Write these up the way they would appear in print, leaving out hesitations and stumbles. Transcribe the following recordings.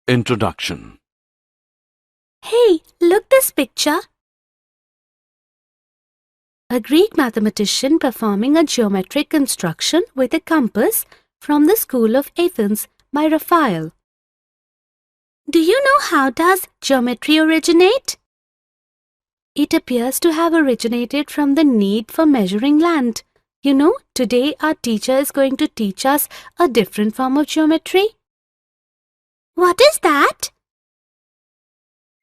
Introduction. Hey, look this picture. A Greek mathematician performing a geometric construction with a compass from the School of Athens by Raphael. Do you know how does geometry originate? It appears to have originated from the need for measuring land. You know, today our teacher is going to teach us a different form of geometry. What is that?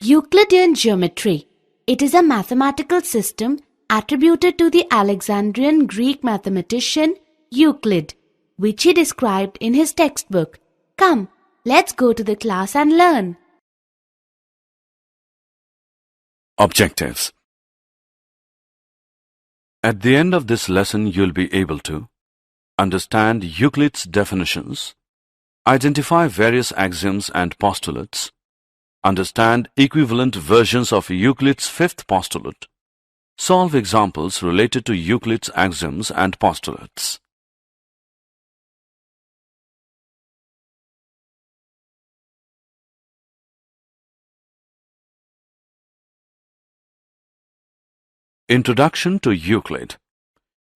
Euclidean geometry. It is a mathematical system attributed to the Alexandrian Greek mathematician Euclid, which he described in his textbook. Come, let's go to the class and learn. Objectives. At the end of this lesson, you'll be able to understand Euclid's definitions, identify various axioms and postulates, understand equivalent versions of Euclid's fifth postulate, solve examples related to Euclid's axioms and postulates. Introduction to Euclid.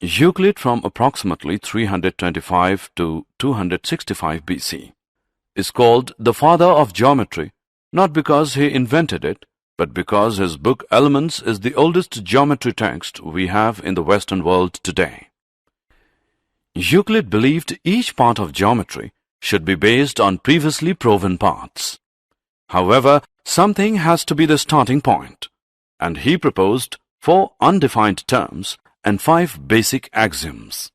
Euclid, from approximately 325 to 265 BC, is called the father of geometry, not because he invented it, but because his book Elements is the oldest geometry text we have in the Western world today. Euclid believed each part of geometry should be based on previously proven parts. However, something has to be the starting point, and he proposed 4 undefined terms and 5 basic axioms.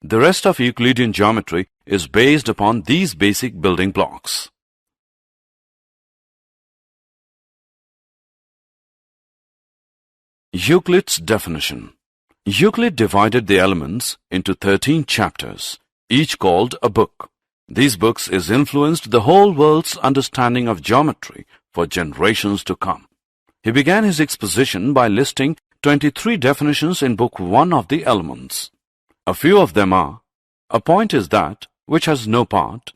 The rest of Euclidean geometry is based upon these basic building blocks. Euclid's definition. Euclid divided the elements into 13 chapters, each called a book. These books influenced the whole world's understanding of geometry for generations to come. He began his exposition by listing 23 definitions in Book 1 of the Elements. A few of them are: a point is that which has no part,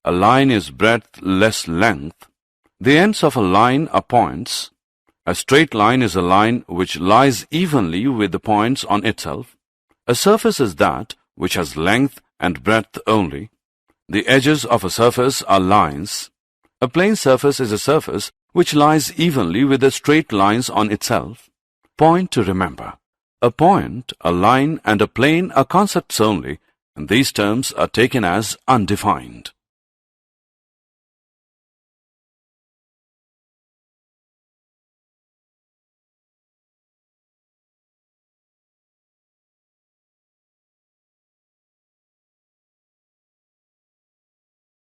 a line is breadth less length, the ends of a line are points, a straight line is a line which lies evenly with the points on itself, a surface is that which has length and breadth only, the edges of a surface are lines, a plane surface is a surface which lies evenly with the straight lines on itself. Point to remember. A point, a line, and a plane are concepts only, and these terms are taken as undefined.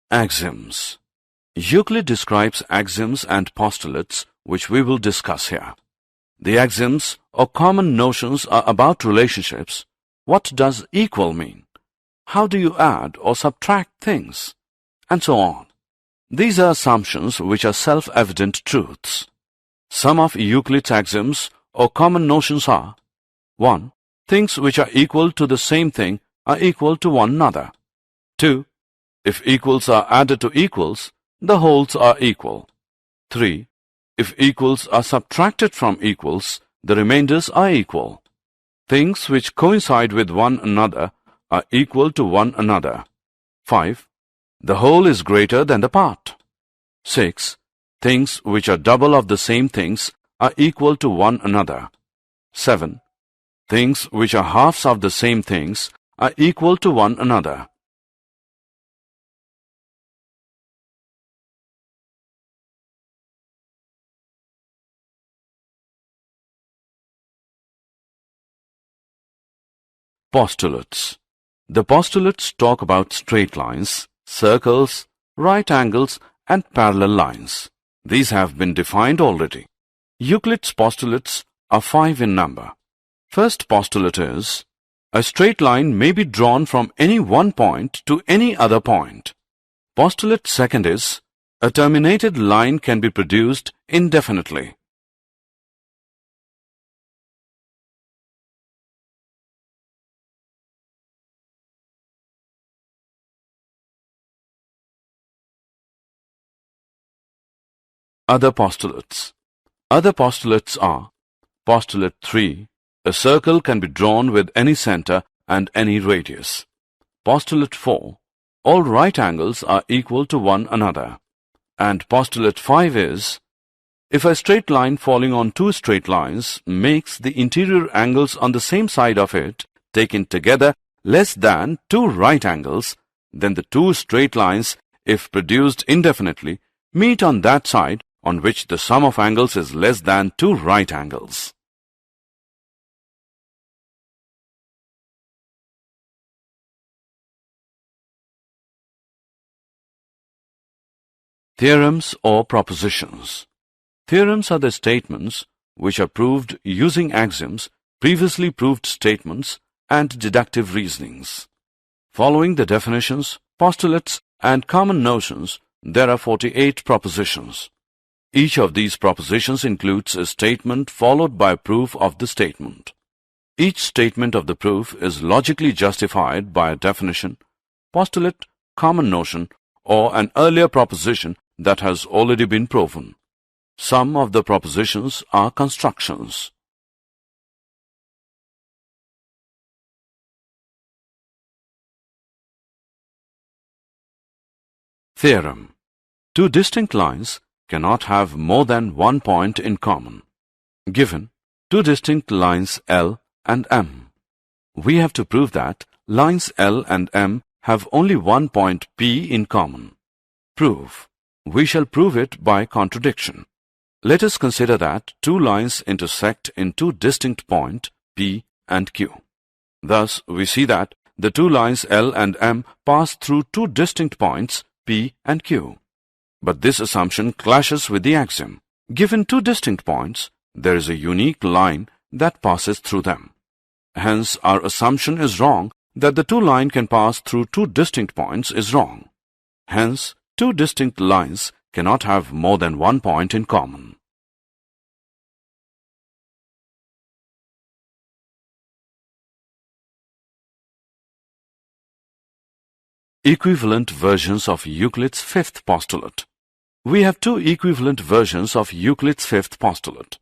Axioms. Euclid describes axioms and postulates, which we will discuss here. The axioms or common notions are about relationships. What does equal mean? How do you add or subtract things? And so on. These are assumptions which are self-evident truths. Some of Euclid's axioms or common notions are: 1. Things which are equal to the same thing are equal to one another. 2. If equals are added to equals, the wholes are equal. 3. If equals are subtracted from equals, the remainders are equal. Things which coincide with one another are equal to one another. 5. The whole is greater than the part. 6. Things which are double of the same things are equal to one another. 7. Things which are halves of the same things are equal to one another. Postulates. The postulates talk about straight lines, circles, right angles, and parallel lines. These have been defined already. Euclid's postulates are 5 in number. First postulate is: a straight line may be drawn from any one point to any other point. Postulate second is: a terminated line can be produced indefinitely. Other postulates. Other postulates are: Postulate 3. A circle can be drawn with any center and any radius. Postulate 4. All right angles are equal to one another. And Postulate 5 is: if a straight line falling on two straight lines makes the interior angles on the same side of it, taken together, less than two right angles, then the two straight lines, if produced indefinitely, meet on that side on which the sum of angles is less than two right angles. Theorems or propositions. Theorems are the statements which are proved using axioms, previously proved statements, and deductive reasonings. Following the definitions, postulates, and common notions, there are 48 propositions. Each of these propositions includes a statement followed by a proof of the statement. Each statement of the proof is logically justified by a definition, postulate, common notion, or an earlier proposition that has already been proven. Some of the propositions are constructions. Theorem. Two distinct lines cannot have more than one point in common. Given two distinct lines L and M, we have to prove that lines L and M have only one point P in common. Proof. We shall prove it by contradiction. Let us consider that two lines intersect in two distinct points P and Q. Thus, we see that the two lines L and M pass through two distinct points P and Q. But this assumption clashes with the axiom. Given two distinct points, there is a unique line that passes through them. Hence, our assumption is wrong that the two lines can pass through two distinct points is wrong. Hence, two distinct lines cannot have more than one point in common. Equivalent versions of Euclid's fifth postulate. We have two equivalent versions of Euclid's fifth postulate.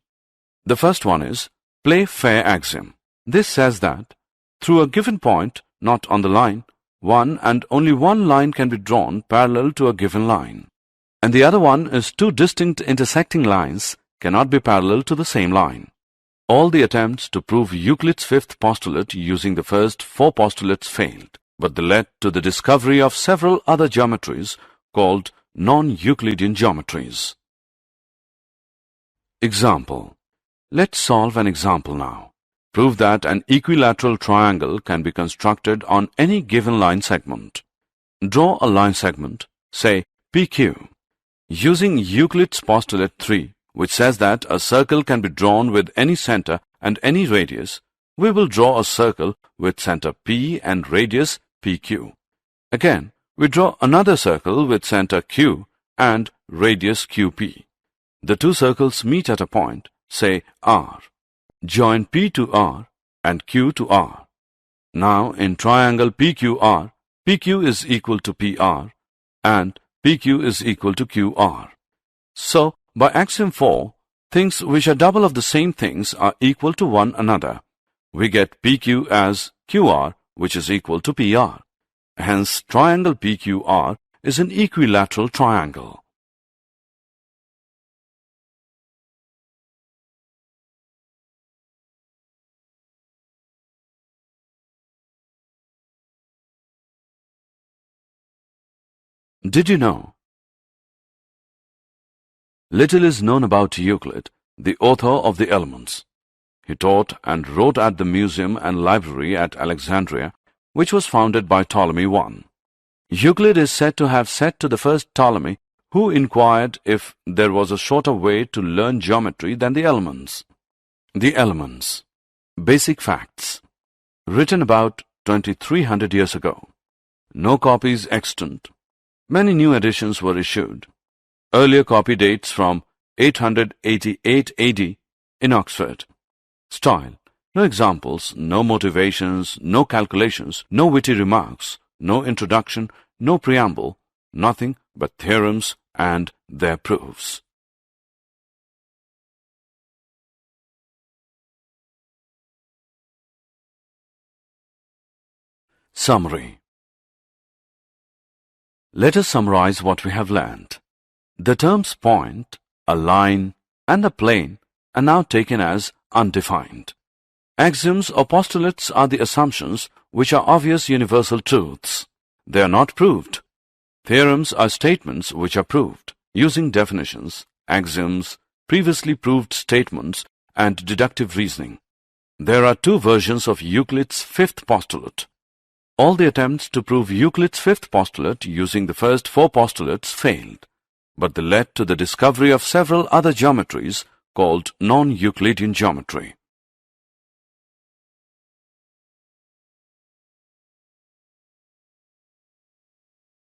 The first one is play fair axiom. This says that through a given point, not on the line, one and only one line can be drawn parallel to a given line. And the other one is two distinct intersecting lines cannot be parallel to the same line. All the attempts to prove Euclid's fifth postulate using the first four postulates failed, but they led to the discovery of several other geometries called non-Euclidean geometries. Example. Let's solve an example now. Prove that an equilateral triangle can be constructed on any given line segment. Draw a line segment, say PQ. Using Euclid's postulate 3, which says that a circle can be drawn with any center and any radius, we will draw a circle with center P and radius PQ. Again, we draw another circle with center Q and radius QP. The two circles meet at a point, say R. Join P to R and Q to R. Now, in triangle PQR, PQ is equal to PR and PQ is equal to QR. So, by axiom 4, things which are double of the same things are equal to one another. We get PQ as QR, which is equal to PR. Hence, triangle PQR is an equilateral triangle. Did you know? Little is known about Euclid, the author of the Elements. He taught and wrote at the museum and library at Alexandria, which was founded by Ptolemy I. Euclid is said to have said to the first Ptolemy, who inquired if there was a shorter way to learn geometry than the Elements. The Elements. Basic facts. Written about 2300 years ago. No copies extant. Many new editions were issued. Earlier copy dates from 888 AD in Oxford. Style. No examples, no motivations, no calculations, no witty remarks, no introduction, no preamble, nothing but theorems and their proofs. Summary. Let us summarize what we have learned. The terms point, a line, and a plane are now taken as undefined. Axioms or postulates are the assumptions which are obvious universal truths. They are not proved. Theorems are statements which are proved using definitions, axioms, previously proved statements, and deductive reasoning. There are two versions of Euclid's fifth postulate. All the attempts to prove Euclid's fifth postulate using the first four postulates failed, but they led to the discovery of several other geometries called non-Euclidean geometry.